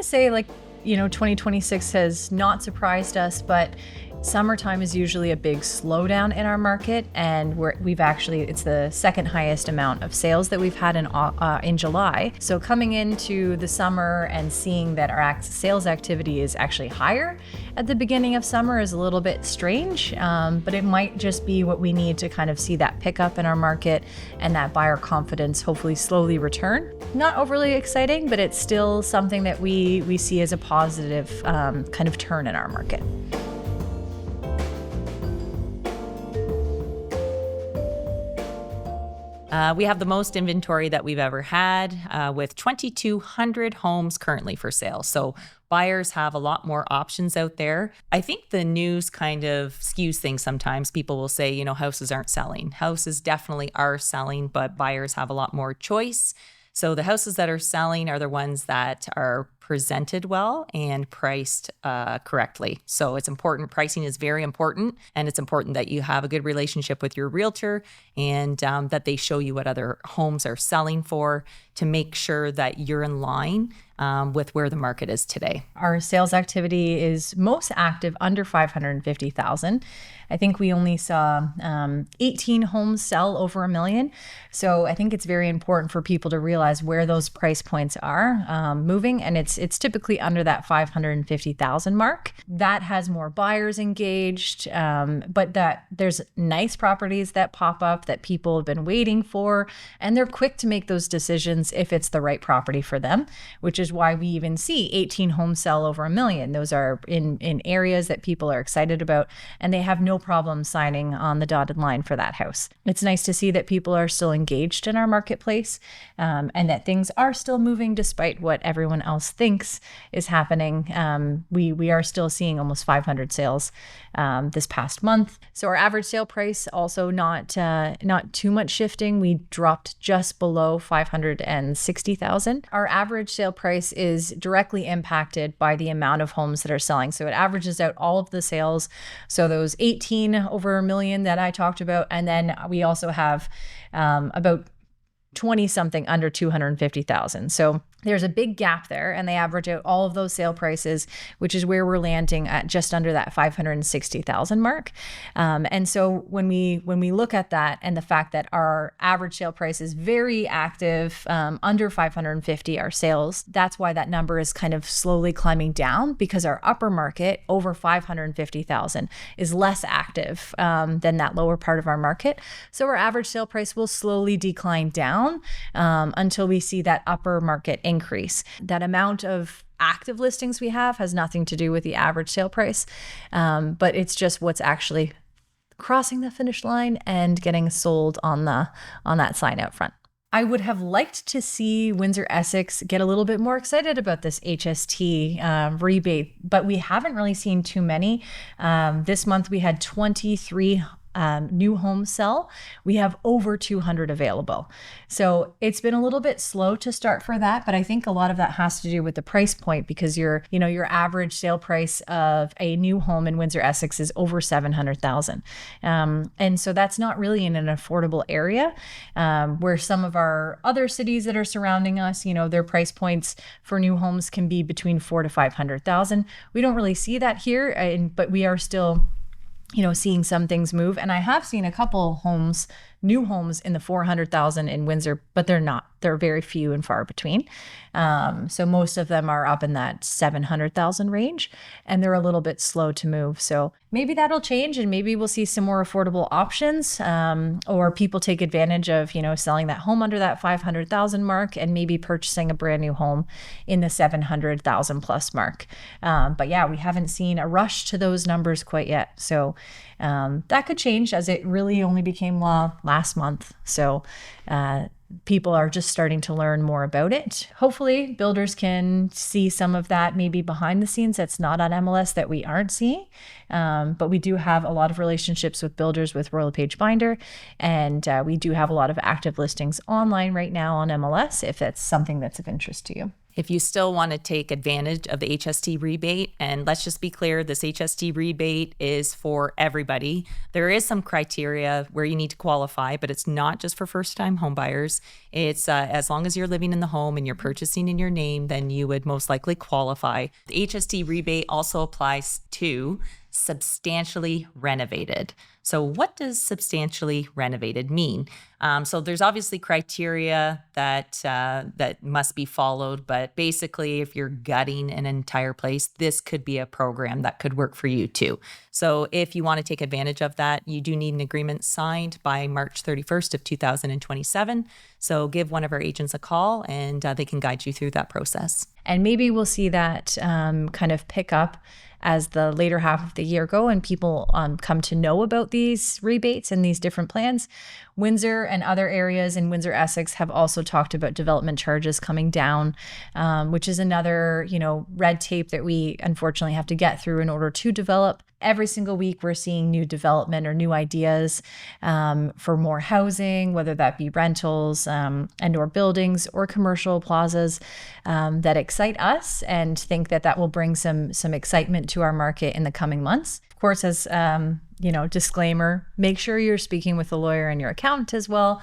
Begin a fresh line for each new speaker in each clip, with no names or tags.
say 2026 has not surprised us, but summertime is usually a big slowdown in our market, and it's the second highest amount of sales that we've had in July. So coming into the summer and seeing that our sales activity is actually higher at the beginning of summer is a little bit strange, but it might just be what we need to kind of see that pickup in our market and that buyer confidence hopefully slowly return. Not overly exciting, but it's still something that we see as a positive kind of turn in our market.
We have the most inventory that we've ever had, with 2,200 homes currently for sale. So buyers have a lot more options out there. I think the news kind of skews things sometimes. People will say, houses aren't selling. Houses definitely are selling, but buyers have a lot more choice. So the houses that are selling are the ones that are presented well and priced correctly. So it's important. Pricing is very important, and it's important that you have a good relationship with your realtor and that they show you what other homes are selling for to make sure that you're in line with where the market is today.
Our sales activity is most active under $550,000. I think we only saw 18 homes sell over $1 million. So I think it's very important for people to realize where those price points are moving, and it's typically under that $550,000 mark. That has more buyers engaged, but that there's nice properties that pop up that people have been waiting for, and they're quick to make those decisions if it's the right property for them, which is why we even see 18 homes sell over $1 million. Those are in areas that people are excited about, and they have no problem signing on the dotted line for that house. It's nice to see that people are still engaged in our marketplace, and that things are still moving despite what everyone else thinks is happening. We are still seeing almost 500 sales this past month. So our average sale price also not too much shifting. We dropped just below $560,000. Our average sale price is directly impacted by the amount of homes that are selling. So it averages out all of the sales. So those 18 over $1 million that I talked about, and then we also have about 20 something under 250,000. So there's a big gap there, and they average out all of those sale prices, which is where we're landing at just under that 560,000 mark. And so when we look at that and the fact that our average sale price is very active, under 550 our sales, that's why that number is kind of slowly climbing down, because our upper market over 550,000 is less active than that lower part of our market. So our average sale price will slowly decline down until we see that upper market increase. That amount of active listings we have has nothing to do with the average sale price, but it's just what's actually crossing the finish line and getting sold on that sign out front. I would have liked to see Windsor-Essex get a little bit more excited about this HST rebate, but we haven't really seen too many. This month we had 23 new homes sell. We have over 200 available. So it's been a little bit slow to start for that, but I think a lot of that has to do with the price point, because your average sale price of a new home in Windsor-Essex is over $700,000. And so that's not really in an affordable area, where some of our other cities that are surrounding us, their price points for new homes can be between $400,000 to $500,000. We don't really see that here, but we are still seeing some things move. And I have seen a couple new homes in the 400,000 in Windsor, but they're very few and far between. So most of them are up in that 700,000 range, and they're a little bit slow to move. So maybe that'll change, and maybe we'll see some more affordable options, or people take advantage of, selling that home under that 500,000 mark and maybe purchasing a brand new home in the 700,000 plus mark. But yeah, we haven't seen a rush to those numbers quite yet. So that could change, as it really only became law last month. So people are just starting to learn more about it. Hopefully builders can see some of that maybe behind the scenes that's not on MLS that we aren't seeing. But we do have a lot of relationships with builders with Royal LePage Binder, and we do have a lot of active listings online right now on MLS if that's something that's of interest to you.
If you still want to take advantage of the HST rebate, and let's just be clear, this HST rebate is for everybody. There is some criteria where you need to qualify, but it's not just for first-time home buyers. It's as long as you're living in the home and you're purchasing in your name, then you would most likely qualify. The HST rebate also applies to substantially renovated. So what does substantially renovated mean? So there's obviously criteria that must be followed, but basically if you're gutting an entire place, this could be a program that could work for you too. So if you want to take advantage of that, you do need an agreement signed by March 31st of 2027. So give one of our agents a call and they can guide you through that process.
And maybe we'll see that kind of pick up as the later half of the year go and people come to know about these rebates and these different plans. Windsor and other areas in Windsor-Essex have also talked about development charges coming down, which is another, red tape that we unfortunately have to get through in order to develop. Every single week, we're seeing new development or new ideas for more housing, whether that be rentals and or buildings or commercial plazas that excite us and think that will bring some excitement to our market in the coming months. Of course, as disclaimer, make sure you're speaking with a lawyer and your accountant as well.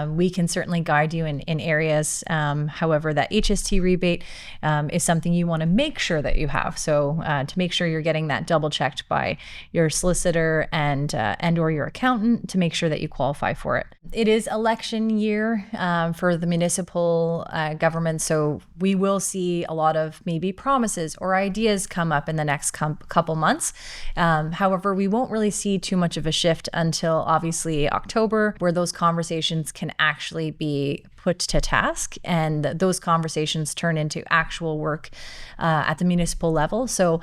We can certainly guide you in areas. However, that HST rebate is something you want to make sure that you have. So to make sure you're getting that double checked by your solicitor and or your accountant to make sure that you qualify for it. It is election year for the municipal government, so we will see a lot of maybe promises or ideas come up in the next couple months. However, we won't really see too much of a shift until obviously October, where those conversations can actually be put to task and those conversations turn into actual work at the municipal level. So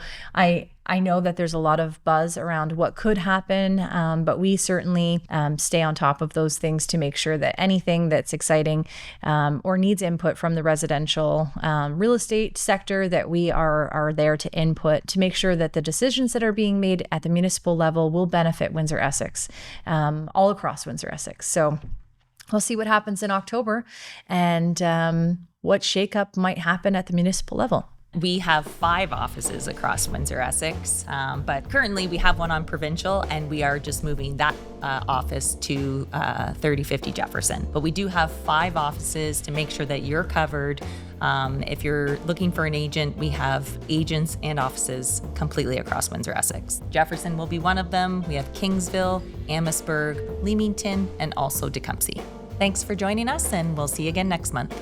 I know that there's a lot of buzz around what could happen, but we certainly stay on top of those things to make sure that anything that's exciting or needs input from the residential real estate sector, that we are there to input to make sure that the decisions that are being made at the municipal level will benefit Windsor-Essex, all across Windsor-Essex. So we'll see what happens in October and what shakeup might happen at the municipal level.
We have 5 offices across Windsor-Essex, but currently we have one on Provincial, and we are just moving that office to 3050 Jefferson. But we do have 5 offices to make sure that you're covered. If you're looking for an agent, we have agents and offices completely across Windsor-Essex. Jefferson will be one of them. We have Kingsville, Amherstburg, Leamington, and also Tecumseh. Thanks for joining us, and we'll see you again next month.